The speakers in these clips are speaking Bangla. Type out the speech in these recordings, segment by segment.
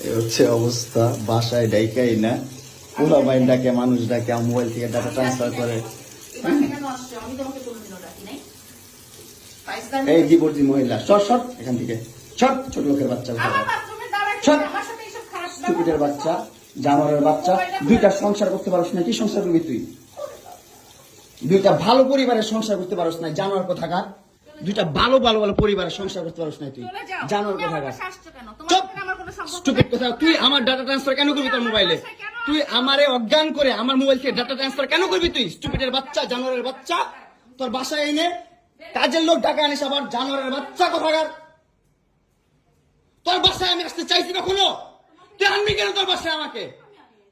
এই হচ্ছে অবস্থা, বাসায় ডাইকাই না, পুরো বাইন ডাকে, মানুষ ডাকে, মোবাইল থেকে ডাটা ট্রান্সফার করে। এই ডিভোর্সি মহিলা, শর্ট এখান থেকে, শর্ট, ছোট লোকের বাচ্চা, শর্ট, স্টুপিডের বাচ্চা, জানোয়ারের বাচ্চা। দুইটা সংসার করতে পারছ না, কি সংসার করবি তুই? দুইটা ভালো পরিবারের সংসার করতে পারছ না, জানোয়ার কোথাকার। দুইটা ভালো ভালো ভালো পরিবারের সংসার করতে পারছ না তুই, জানোয়ার কোথাকার। স্টুপিড কথা, তুই আমার ডাটা ট্রান্সফার কেন করবি তোর মোবাইলে? তুই আমারে অজ্ঞান করে আমার মোবাইল থেকে ডাটা ট্রান্সফার কেন করবি তুই? স্টুপিডের বাচ্চা, জানোয়ারের বাচ্চা। তোর বাসায় এনে কাজের লোক ডাকা আনিস, আবার জানোয়ারের বাচ্চা কোথাকার। তোর বাসায় আমি আসতে চাইছি কখনো? তুই আনবি কেন তোর বাসায় আমাকে?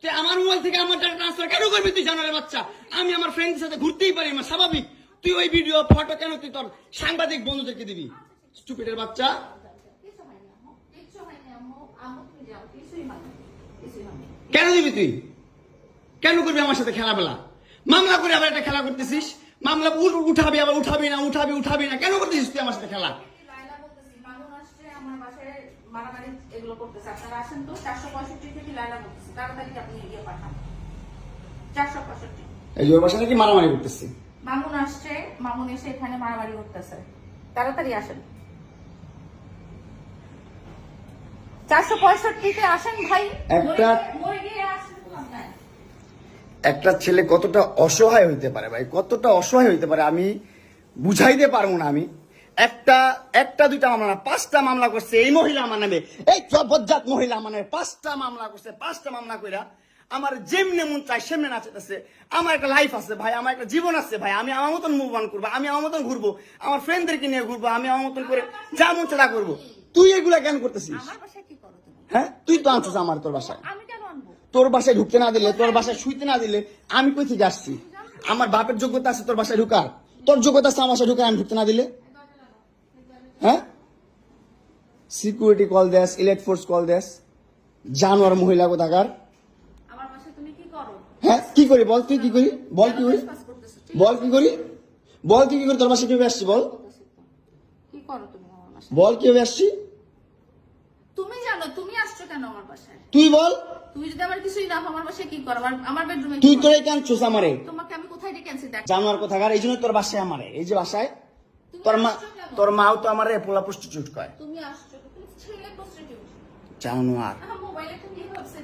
তুই আমার মোবাইল থেকে আমার ডাটা ট্রান্সফার কেন করবি তুই, জানোয়ারের বাচ্চা? আমি আমার ফ্রেন্ডের সাথে ঘুরতেই পারি না, স্বাভাবিক। তুই ওই ভিডিও ফটো কেন তুই তোর সাংবাদিক বন্ধুদেরকে দিবি? স্টুপিডের বাচ্চা। কেন দিবি তুই? কেন করবি আমার সাথে খেলাবেলা? মামলা করে আবার একটা খেলা করতেছিস, মামলা উঠাবি, আবার উঠাবি না, কেন করতেছিস তুই আমার সাথে খেলা? এই যে ওর বাসা নাকি মারামারি করতেছি। মামুন আসছে, মামুন এসে এখানে মারামারি করতেছে, তাড়াতাড়ি আসেন। 465-তে আসেন ভাই। একটা ছেলে কতটা অসহায় হইতে পারে ভাই, কতটা অসহায় হইতে পারে আমি বুঝাইতে পারবো না। আমি একটা দুইটা মামলা না, 5টা মামলা করছে এই মহিলা আমার নামে, এই বজ্জাত মহিলা আমার নামে 5টা মামলা করছে। 5টা মামলা কইরা আমার যেমনে মন চাই সেমনে নাচতেছে। আমার একটা লাইফ আছে ভাই, আমার একটা জীবন আছে ভাই, আমি আমার মতন মুভ অন করবো, আমি আমার মতন ঘুরবো, আমার ফ্রেন্ডদেরকে নিয়ে ঘুরবো, আমি আমার মতন করে যা মন চাই তা করবো। তুই এগুলা কেন করতেছিস? হ্যাঁ, তুই তো আনছিস আমার তোর বাসায়। তোর বাসায় ঢুকতে না দিলে, তোর বাসায় শুইতে না দিলে আমি কই থেকে আসছি? আমার বাপের যোগ্যতা আছে তোর বাসায় ঢুকার? তোর যোগ্যতা আছে আমার বাসায় ঢুকার, আমি ঢুকতে না দিলে? হ্যাঁ, সিকিউরিটি কল দেস, ইলেট ফোর্স কল দেস, জানোয়ার মহিলা কোথাকার। হ্যাঁ, কি করি বল? তুই কি করি বল? কি করি বল? কি করি বল? তুই কি করি? তোর বাসায় কিভাবে আসছি বল? বল কিভাবে আসছি? তুমি জানো তুমি আসছো কেন আমার বাসায়? তুই বল। তুমি যদি আমার কিছুই না আমার বাসায় কি করো? আমার বেডরুমে তুই তোরাই কেন চুস আমারে? তোমাকে আমি কোথায় ডেকে আনছি দেখ। জানোয়ার কোথাকার, এই জন্য তোর বাসায় আমারে, এই যে বাসায় তোর মাও তো আমারে পোলা প্রস্টিটিউট কয়। তুমি আসছো, তুমি ছেলে প্রস্টিটিউট জানোয়ার। মোবাইলে তুমি ভাবছে